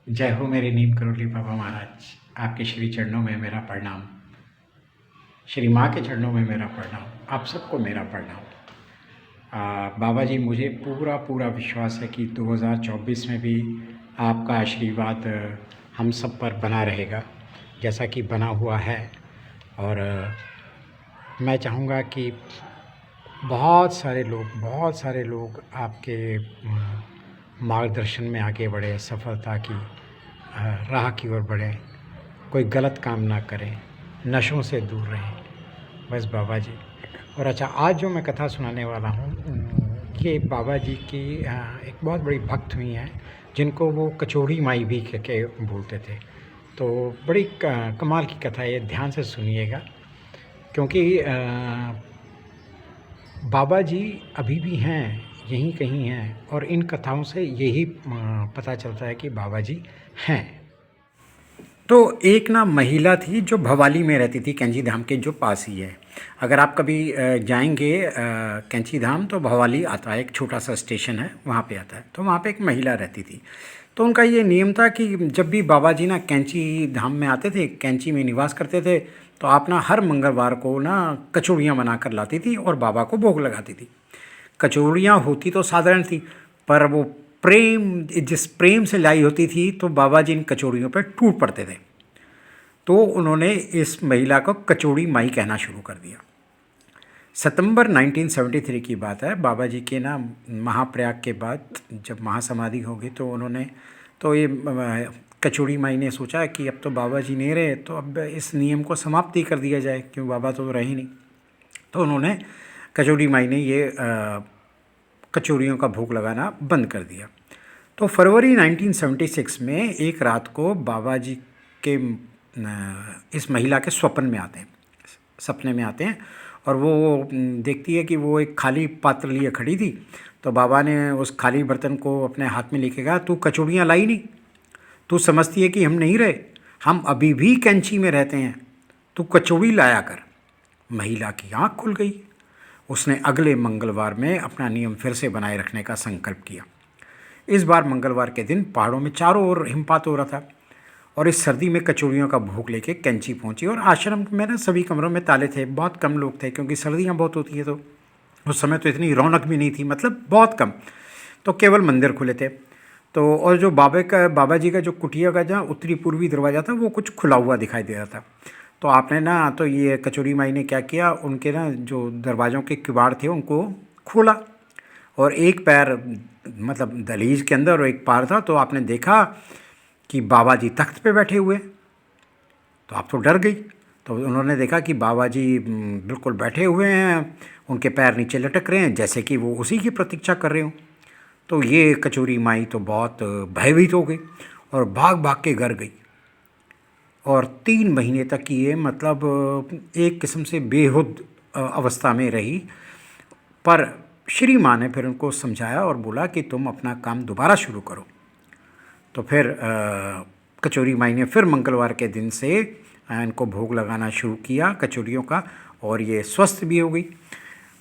जय हो मेरे नीम करोली बाबा महाराज। आपके श्री चरणों में मेरा प्रणाम। श्री माँ के चरणों में मेरा प्रणाम। आप सबको मेरा प्रणाम। बाबा जी, मुझे पूरा पूरा विश्वास है कि 2024 में भी आपका आशीर्वाद हम सब पर बना रहेगा, जैसा कि बना हुआ है। और मैं चाहूँगा कि बहुत सारे लोग आपके मार्गदर्शन में आगे बढ़े, सफलता की राह की ओर बढ़ें, कोई गलत काम ना करें, नशों से दूर रहें, बस बाबा जी। और अच्छा, आज जो मैं कथा सुनाने वाला हूँ, ये बाबा जी की एक बहुत बड़ी भक्त हुई हैं, जिनको वो कचौड़ी माई भी के बोलते थे। तो बड़ी कमाल की कथा है, ध्यान से सुनिएगा, क्योंकि बाबा जी अभी भी हैं, यहीं कहीं हैं, और इन कथाओं से यही पता चलता है कि बाबा जी हैं। तो एक ना महिला थी जो भवाली में रहती थी, कैंची धाम के जो पास ही है। अगर आप कभी जाएंगे कैंची धाम, तो भवाली आता है, एक छोटा सा स्टेशन है, वहाँ पे आता है। तो वहाँ पे एक महिला रहती थी। तो उनका ये नियम था कि जब भी बाबा जी ना कैंची धाम में आते थे, कैंची में निवास करते थे, तो आप ना हर मंगलवार को ना कचौड़ियाँ बना कर लाती थी और बाबा को भोग लगाती थी। कचौड़ियाँ होती तो साधारण थी, पर वो जिस प्रेम से लाई होती थी, तो बाबा जी इन कचौड़ियों पर टूट पड़ते थे। तो उन्होंने इस महिला को कचौड़ी माई कहना शुरू कर दिया। सितंबर 1973 की बात है। बाबा जी के ना महाप्रयाग के बाद जब महासमाधि हो गई, तो उन्होंने तो ये कचौड़ी माई ने सोचा कि अब तो बाबा जी नहीं रहे, तो अब इस नियम को समाप्ति कर दिया जाए, क्यों बाबा तो रहे ही नहीं। तो उन्होंने कचौड़ी माई ने ये कचौड़ियों का भोग लगाना बंद कर दिया। तो फरवरी 1976 में एक रात को बाबा जी के इस महिला के सपने में आते हैं, और वो देखती है कि वो एक खाली पात्र लिए खड़ी थी। तो बाबा ने उस खाली बर्तन को अपने हाथ में लेके कहा, तू कचौड़ियाँ लाई नहीं? तू समझती है कि हम नहीं रहे? हम अभी भी कैंची में रहते हैं, तू कचौड़ी लाया कर। महिला की आँख खुल गई। उसने अगले मंगलवार में अपना नियम फिर से बनाए रखने का संकल्प किया। इस बार मंगलवार के दिन पहाड़ों में चारों ओर हिमपात हो रहा था, और इस सर्दी में कचौड़ियों का भोग लेके कैंची पहुंची। और आश्रम में ना सभी कमरों में ताले थे, बहुत कम लोग थे, क्योंकि सर्दियां बहुत होती है, तो उस समय तो इतनी रौनक भी नहीं थी, मतलब बहुत कम। तो केवल मंदिर खुले थे। तो और जो बाबा जी का जो कुटिया का जहाँ उत्तरी पूर्वी दरवाज़ा था, वो कुछ खुला हुआ दिखाई दे रहा था। तो आपने ना, तो ये कचौड़ी माई ने क्या किया, उनके ना जो दरवाज़ों के किवाड़ थे उनको खोला, और एक पैर मतलब दहलीज के अंदर और एक पार था। तो आपने देखा कि बाबा जी तख्त पे बैठे हुए। तो आप तो डर गई। तो उन्होंने देखा कि बाबा जी बिल्कुल बैठे हुए हैं, उनके पैर नीचे लटक रहे हैं, जैसे कि वो उसी की प्रतीक्षा कर रहे हो। तो ये कचौड़ी माई तो बहुत भयभीत हो गई और भाग भाग के घर गई। और 3 महीने तक ये मतलब एक किस्म से बेहुद अवस्था में रही। पर श्री माँ ने फिर उनको समझाया और बोला कि तुम अपना काम दोबारा शुरू करो। तो फिर कचौड़ी माई ने फिर मंगलवार के दिन से इनको भोग लगाना शुरू किया कचौड़ियों का, और ये स्वस्थ भी हो गई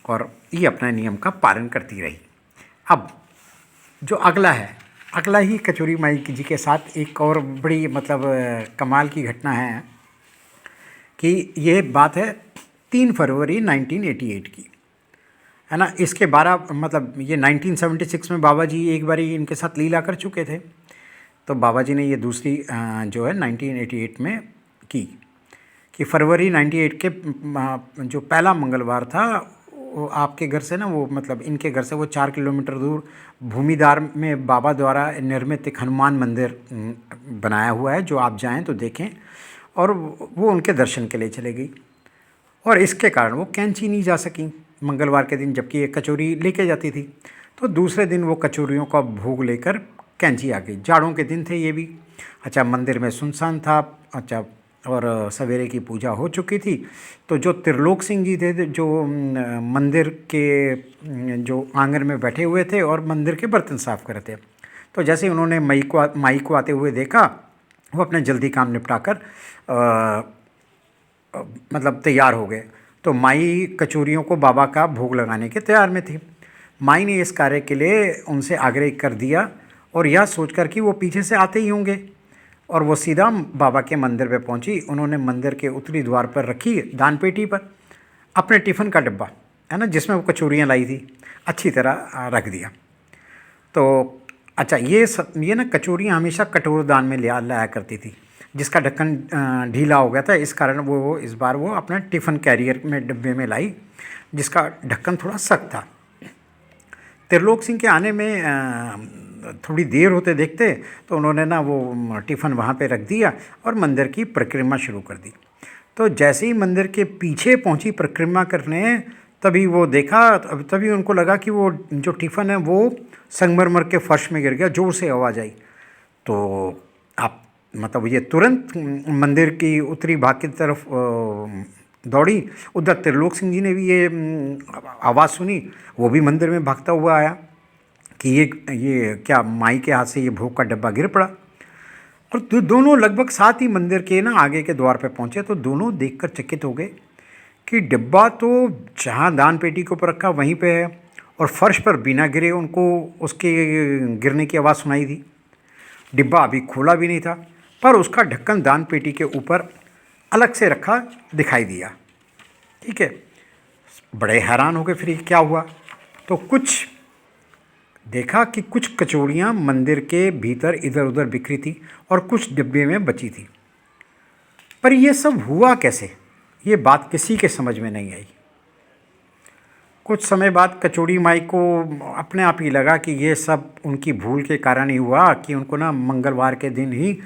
और ये अपना नियम का पालन करती रही। अब जो अगला ही कचौड़ी माई जी के साथ एक और बड़ी मतलब कमाल की घटना है, कि ये बात है 3 फरवरी 1988 की, है ना। इसके 12 मतलब ये 1976 में बाबा जी एक बारी इनके साथ लीला कर चुके थे। तो बाबा जी ने ये दूसरी जो है 1988 में की, कि फरवरी 98 के जो पहला मंगलवार था, वो आपके घर से ना, वो मतलब इनके घर से वो 4 किलोमीटर दूर भूमिदार में बाबा द्वारा निर्मित एक हनुमान मंदिर बनाया हुआ है, जो आप जाएं तो देखें। और वो उनके दर्शन के लिए चले गई, और इसके कारण वो कैंची नहीं जा सकी मंगलवार के दिन, जबकि एक कचौरी लेके जाती थी। तो दूसरे दिन वो कचौरियों का भोग लेकर कैंची आ गई। जाड़ों के दिन थे ये भी। अच्छा, मंदिर में सुनसान था। अच्छा, और सवेरे की पूजा हो चुकी थी। तो जो त्रिलोक सिंह जी थे, जो मंदिर के जो आंगन में बैठे हुए थे और मंदिर के बर्तन साफ कर रहे थे, तो जैसे ही उन्होंने माई को आते हुए देखा, वो अपने जल्दी काम निपटा कर मतलब तैयार हो गए। तो माई कचौरियों को बाबा का भोग लगाने के तैयार में थी। माई ने इस कार्य के लिए उनसे आग्रह कर दिया, और यह सोचकर कि वो पीछे से आते ही होंगे, और वो सीधा बाबा के मंदिर पे पहुंची। उन्होंने मंदिर के उत्तरी द्वार पर रखी दान पेटी पर अपने टिफ़िन का डब्बा, है ना, जिसमें वो कचौरियाँ लाई थी, अच्छी तरह रख दिया। तो अच्छा, ये ना कचौरियाँ हमेशा कटोरदान में लाया करती थी, जिसका ढक्कन ढीला हो गया था, इस कारण वो इस बार वो अपना टिफ़िन कैरियर में डब्बे में लाई, जिसका ढक्कन थोड़ा सख्त था। त्रिलोक सिंह के आने में थोड़ी देर होते देखते तो उन्होंने ना वो टिफ़िन वहाँ पे रख दिया और मंदिर की परिक्रमा शुरू कर दी। तो जैसे ही मंदिर के पीछे पहुँची परिक्रमा करने, तभी वो देखा, तभी उनको लगा कि वो जो टिफ़िन है वो संगमरमर के फर्श में गिर गया, ज़ोर से आवाज़ आई। तो आप मतलब ये तुरंत मंदिर की उत्तरी भाग की तरफ दौड़ी। उधर त्रिलोक सिंह जी ने भी ये आवाज़ सुनी, वो भी मंदिर में भागता हुआ आया कि ये क्या माई के हाथ से ये भोग का डब्बा गिर पड़ा। और दोनों लगभग साथ ही मंदिर के ना आगे के द्वार पे पहुँचे, तो दोनों देखकर चकित हो गए कि डिब्बा तो जहाँ दान पेटी के ऊपर रखा वहीं पे है, और फर्श पर बिना गिरे उनको उसके गिरने की आवाज़ सुनाई दी। डिब्बा अभी खोला भी नहीं था, पर उसका ढक्कन दान पेटी के ऊपर अलग से रखा दिखाई दिया। ठीक है, बड़े हैरान हो गए फिर ये क्या हुआ। तो कुछ देखा कि कुछ कचौड़ियाँ मंदिर के भीतर इधर उधर बिखरी थी और कुछ डिब्बे में बची थी। पर ये सब हुआ कैसे, ये बात किसी के समझ में नहीं आई। कुछ समय बाद कचौड़ी माई को अपने आप ही लगा कि ये सब उनकी भूल के कारण ही हुआ, कि उनको ना मंगलवार के दिन ही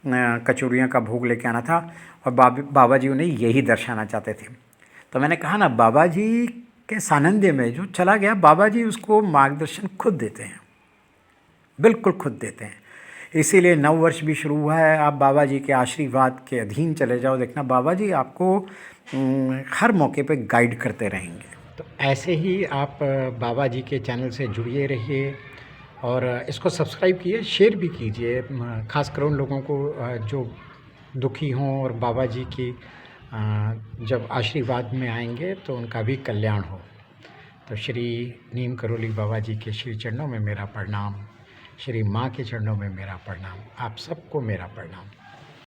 कचौड़ियाँ का भोग लेके आना था, और बाबा जी उन्हें यही दर्शाना चाहते थे। तो मैंने कहा ना, बाबा जी के सानिध्य में जो चला गया, बाबा जी उसको मार्गदर्शन खुद देते हैं, बिल्कुल खुद देते हैं। इसीलिए नव वर्ष भी शुरू हुआ है, आप बाबा जी के आशीर्वाद के अधीन चले जाओ, देखना बाबा जी आपको हर मौके पे गाइड करते रहेंगे। तो ऐसे ही आप बाबा जी के चैनल से जुड़िए रहिए, और इसको सब्सक्राइब कीजिए, शेयर भी कीजिए, ख़ासकर उन लोगों को जो दुखी हों और बाबा जी की जब आशीर्वाद में आएंगे तो उनका भी कल्याण हो। तो श्री नीम करोली बाबा जी के श्री चरणों में मेरा प्रणाम, श्री माँ के चरणों में मेरा प्रणाम, आप सबको मेरा प्रणाम।